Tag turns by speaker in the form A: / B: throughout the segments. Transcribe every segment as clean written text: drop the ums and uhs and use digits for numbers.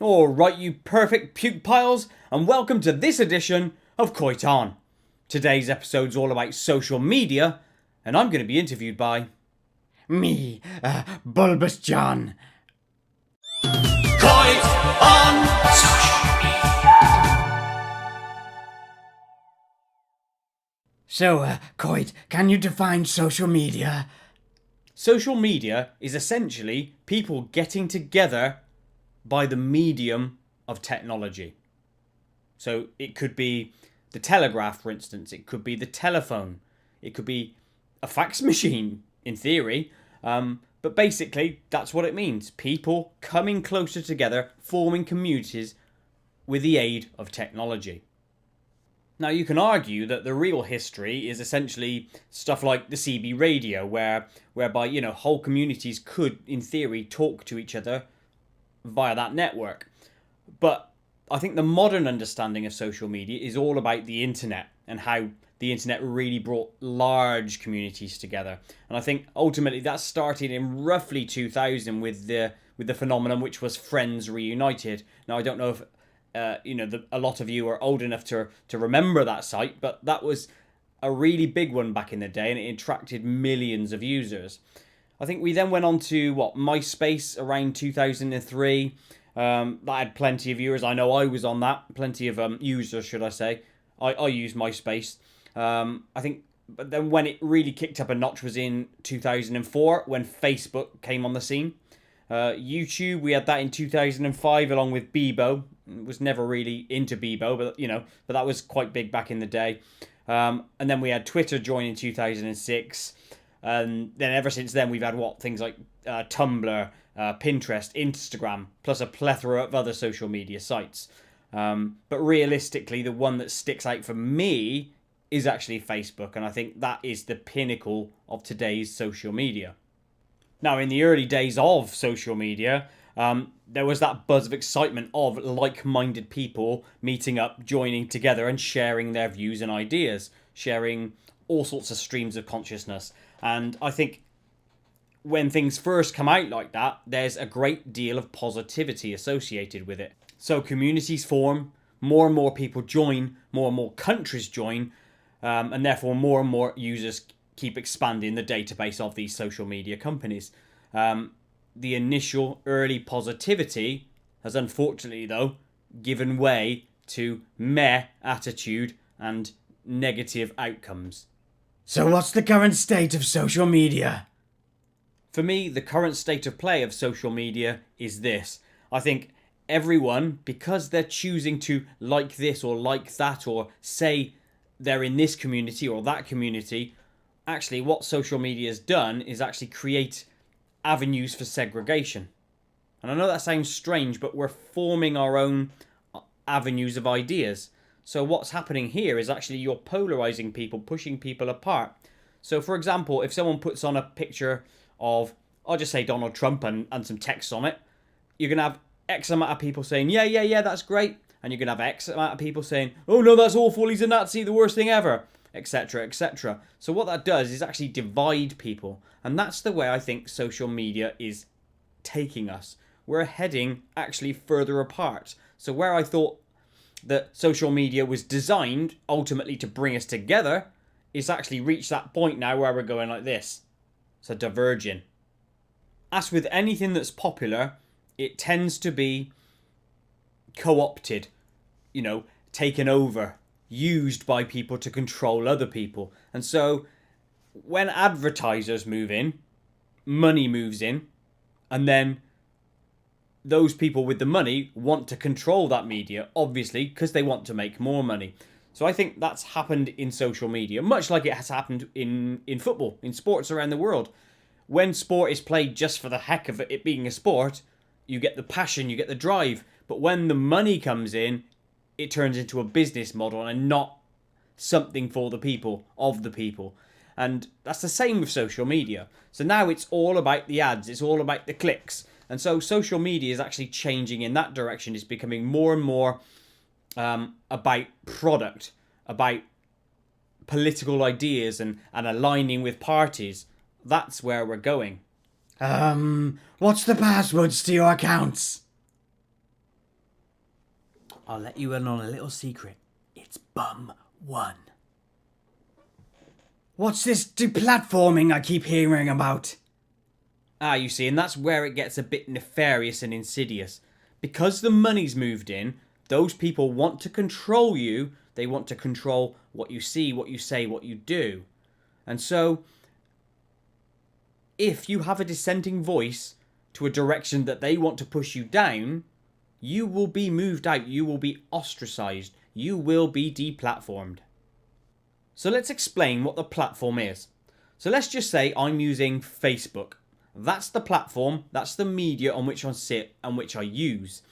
A: Alright, you perfect puke piles, and welcome to this edition of Koit. Today's episode's all about social media, and I'm going to be interviewed by
B: me, Bulbous John.
A: Koit on social media.
B: So, Koit, can you define social media?
A: Social media is essentially people getting together by the medium of technology. So it could be the telegraph, for instance. It could be the telephone. It could be a fax machine, in theory. But basically, that's what it means. People coming closer together, forming communities with the aid of technology. Now, you can argue that the real history is essentially stuff like the CB radio, whereby, whole communities could, in theory, talk to each other via that network. But I think the modern understanding of social media is all about the internet and how the internet really brought large communities together. And I think ultimately that started in roughly 2000 with the phenomenon which was Friends Reunited. Now, I don't know if a lot of you are old enough to remember that site, but that was a really big one back in the day, and it attracted millions of users. I think we then went on to MySpace around 2003. That had plenty of viewers. I know I was on that. Plenty of users, should I say. I used MySpace. I think, but then when it really kicked up a notch was in 2004 when Facebook came on the scene. YouTube, we had that in 2005 along with Bebo. Was never really into Bebo, but that was quite big back in the day. And then we had Twitter join in 2006. And then ever since then, we've had things like Tumblr, Pinterest, Instagram, plus a plethora of other social media sites. But realistically, the one that sticks out for me is actually Facebook. And I think that is the pinnacle of today's social media. Now, in the early days of social media, there was that buzz of excitement of like-minded people meeting up, joining together and sharing their views and ideas, sharing all sorts of streams of consciousness. And I think when things first come out like that, there's a great deal of positivity associated with it. So communities form, more and more people join, more and more countries join, and therefore more and more users keep expanding the database of these social media companies. The initial early positivity has unfortunately, though, given way to meh attitude and negative outcomes.
B: So what's the current state of social media?
A: For me, the current state of play of social media is this. I think everyone, because they're choosing to like this or like that or say they're in this community or that community, actually what social media has done is actually create avenues for segregation. And I know that sounds strange, but we're forming our own avenues of ideas. So what's happening here is actually you're polarizing people, pushing people apart. So for example, if someone puts on a picture of, I'll just say Donald Trump and some text on it, you're going to have X amount of people saying, yeah, that's great. And you're going to have X amount of people saying, oh no, that's awful, he's a Nazi, the worst thing ever, etc., etc. So what that does is actually divide people. And that's the way I think social media is taking us. We're heading actually further apart. So where I thought that social media was designed ultimately to bring us together, it's actually reached that point now where we're going like this. So diverging. As with anything that's popular, it tends to be co-opted, taken over, used by people to control other people. And so when advertisers move in, money moves in, and then those people with the money want to control that media, obviously, because they want to make more money. So I think that's happened in social media, much like it has happened in football, in sports around the world. When sport is played just for the heck of it being a sport, you get the passion, you get the drive. But when the money comes in, it turns into a business model and not something for the people, of the people. And that's the same with social media. So now it's all about the ads, it's all about the clicks. And so social media is actually changing in that direction. It's becoming more and more about product, about political ideas and aligning with parties. That's where we're going.
B: What's the passwords to your accounts?
A: I'll let you in on a little secret. It's Bum One.
B: What's this deplatforming I keep hearing about?
A: You see, and that's where it gets a bit nefarious and insidious. Because the money's moved in, those people want to control you. They want to control what you see, what you say, what you do. And so, if you have a dissenting voice to a direction that they want to push you down, you will be moved out. You will be ostracized. You will be deplatformed. So let's explain what the platform is. So let's just say I'm using Facebook. That's the platform, that's the media on which I sit and which I use.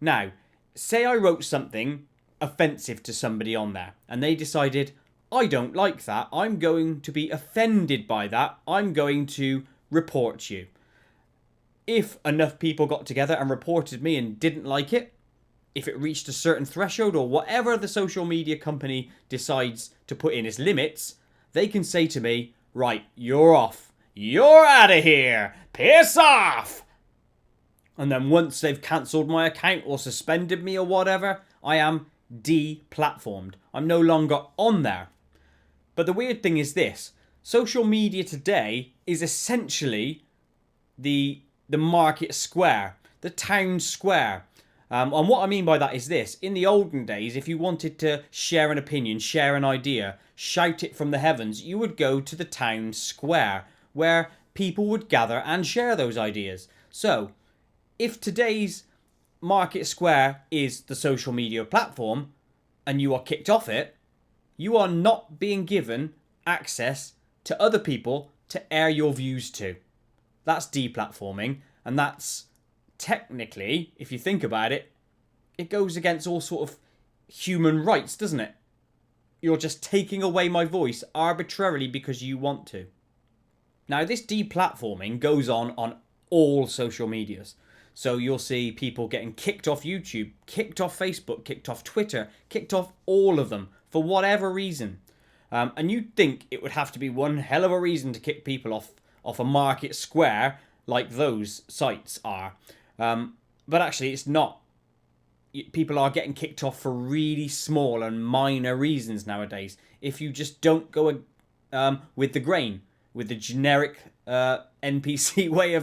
A: Now, say I wrote something offensive to somebody on there and they decided, I don't like that, I'm going to be offended by that, I'm going to report you. If enough people got together and reported me and didn't like it, if it reached a certain threshold or whatever the social media company decides to put in as limits, they can say to me, right, you're off. You're out of here. Piss off. And then once they've cancelled my account or suspended me or whatever, I am deplatformed. I'm no longer on there. But the weird thing is this. Social media today is essentially the market square, the town square. And what I mean by that is this. In the olden days, if you wanted to share an opinion, share an idea, shout it from the heavens, you would go to the town square where people would gather and share those ideas. So, if today's market square is the social media platform and you are kicked off it, you are not being given access to other people to air your views to. That's deplatforming, and that's technically, if you think about it, it goes against all sort of human rights, doesn't it? You're just taking away my voice arbitrarily because you want to. Now, this deplatforming goes on all social medias. So you'll see people getting kicked off YouTube, kicked off Facebook, kicked off Twitter, kicked off all of them for whatever reason. And you'd think it would have to be one hell of a reason to kick people off a market square like those sites are. But actually, it's not. People are getting kicked off for really small and minor reasons nowadays. If you just don't go with the grain, with the generic NPC way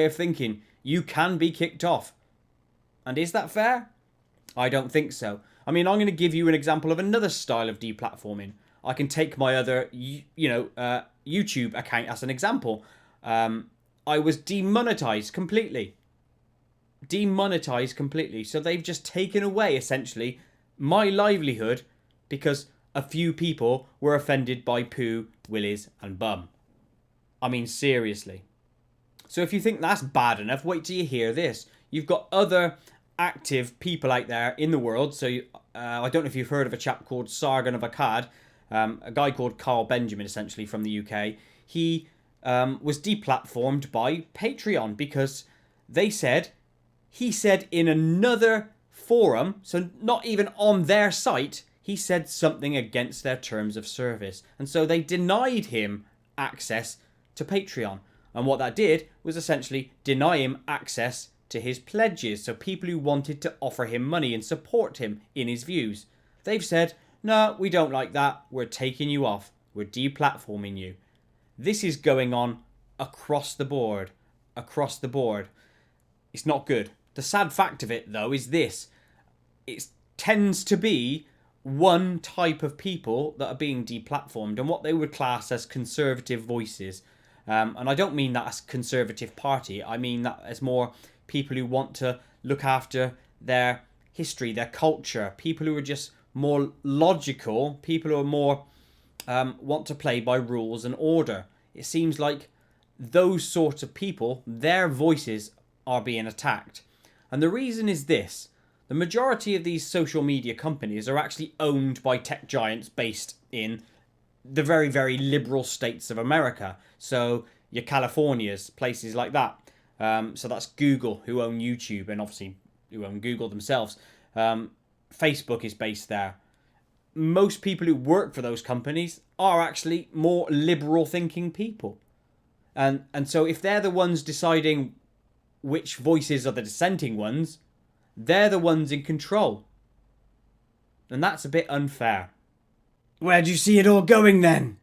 A: of thinking, you can be kicked off. And is that fair? I don't think so. I mean, I'm going to give you an example of another style of deplatforming. I can take my other, YouTube account as an example. I was demonetized completely. So they've just taken away, essentially, my livelihood because a few people were offended by poo, willies, and bum. I mean, seriously. So if you think that's bad enough, wait till you hear this. You've got other active people out there in the world. So I don't know if you've heard of a chap called Sargon of Akkad, a guy called Carl Benjamin, essentially from the UK. He was deplatformed by Patreon because he said in another forum, so not even on their site, he said something against their terms of service. And so they denied him access to Patreon. And what that did was essentially deny him access to his pledges. So people who wanted to offer him money and support him in his views. They've said, no, we don't like that. We're taking you off. We're deplatforming you. This is going on across the board. It's not good. The sad fact of it, though, is this. It tends to be one type of people that are being deplatformed and what they would class as conservative voices. And I don't mean that as conservative party. I mean that as more people who want to look after their history, their culture. People who are just more logical. People who are more want to play by rules and order. It seems like those sorts of people, their voices are being attacked. And the reason is this. The majority of these social media companies are actually owned by tech giants based in the very, very liberal states of America. So your Californias, places like that. So that's Google, who own YouTube, and obviously who own Google themselves. Facebook is based there. Most people who work for those companies are actually more liberal thinking people. And so if they're the ones deciding which voices are the dissenting ones, they're the ones in control. And that's a bit unfair.
B: Where do you see it all going then?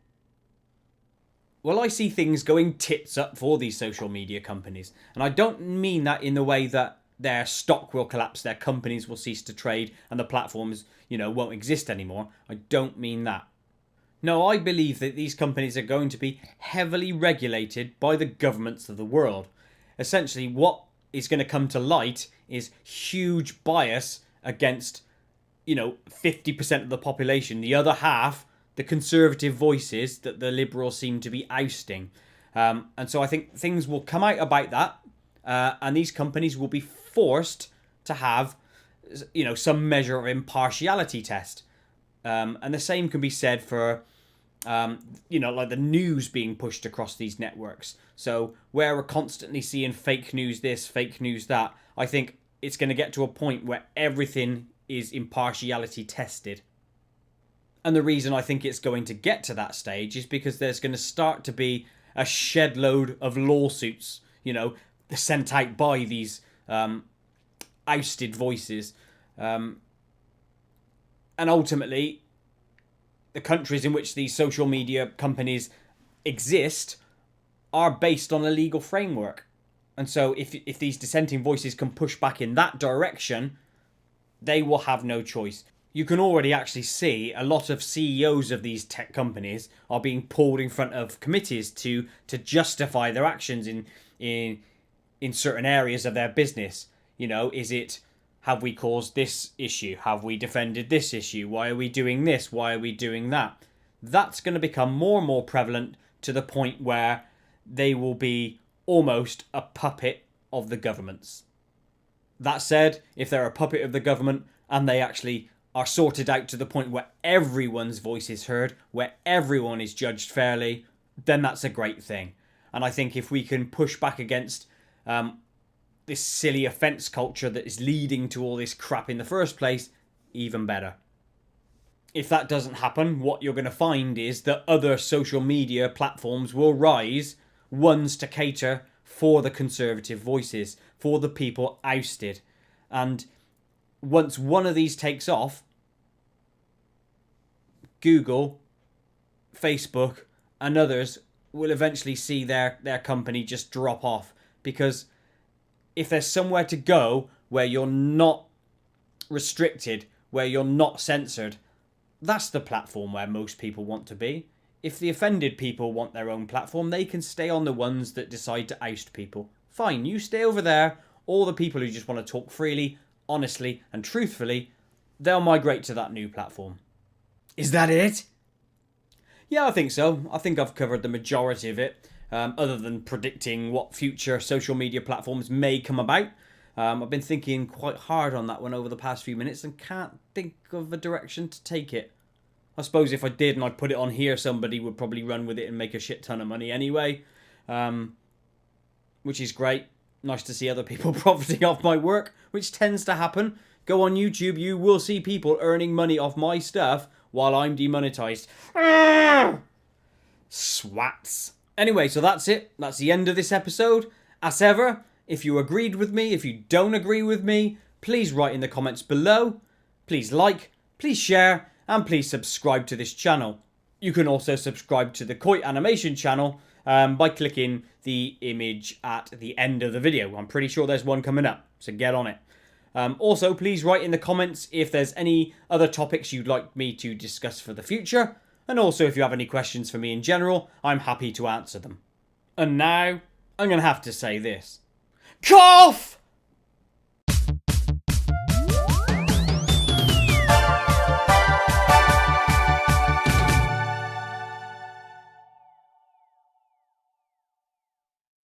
A: Well, I see things going tits up for these social media companies. And I don't mean that in the way that their stock will collapse, their companies will cease to trade, and the platforms, won't exist anymore. I don't mean that. No, I believe that these companies are going to be heavily regulated by the governments of the world. Essentially, what is going to come to light is huge bias against, 50% of the population. The other half, the conservative voices that the Liberals seem to be ousting. And so I think things will come out about that. And these companies will be forced to have, some measure of impartiality test. And the same can be said for, like the news being pushed across these networks. So where we're constantly seeing fake news this, fake news that, I think it's going to get to a point where everything is impartiality tested. And the reason I think it's going to get to that stage is because there's going to start to be a shed load of lawsuits, sent out by these ousted voices. And ultimately, the countries in which these social media companies exist are based on a legal framework. And so if these dissenting voices can push back in that direction, they will have no choice. You can already actually see a lot of CEOs of these tech companies are being pulled in front of committees to justify their actions in certain areas of their business. Is it, have we caused this issue? Have we defended this issue? Why are we doing this? Why are we doing that? That's going to become more and more prevalent to the point where they will be almost a puppet of the governments. That said, if they're a puppet of the government and they actually are sorted out to the point where everyone's voice is heard, where everyone is judged fairly, then that's a great thing. And I think if we can push back against this silly offence culture that is leading to all this crap in the first place, even better. If that doesn't happen, what you're going to find is that other social media platforms will rise, ones to cater for the conservative voices, for the people ousted. And once one of these takes off, Google, Facebook, and others will eventually see their company just drop off. Because if there's somewhere to go where you're not restricted, where you're not censored, that's the platform where most people want to be. If the offended people want their own platform, they can stay on the ones that decide to oust people. Fine, you stay over there. All the people who just want to talk freely, honestly, and truthfully, they'll migrate to that new platform.
B: Is that it?
A: Yeah, I think so. I think I've covered the majority of it, other than predicting what future social media platforms may come about. I've been thinking quite hard on that one over the past few minutes and can't think of a direction to take it. I suppose if I did and I put it on here, somebody would probably run with it and make a shit ton of money anyway, which is great. Nice to see other people profiting off my work, which tends to happen. Go on YouTube, you will see people earning money off my stuff while I'm demonetized. Swats. Anyway, so that's it. That's the end of this episode. As ever, if you agreed with me, if you don't agree with me, please write in the comments below. Please like, please share, and please subscribe to this channel. You can also subscribe to the Koit animation channel by clicking the image at the end of the video. I'm pretty sure there's one coming up, so get on it. Also, please write in the comments if there's any other topics you'd like me to discuss for the future. And also, if you have any questions for me in general, I'm happy to answer them. And now, I'm going to have to say this. Cough!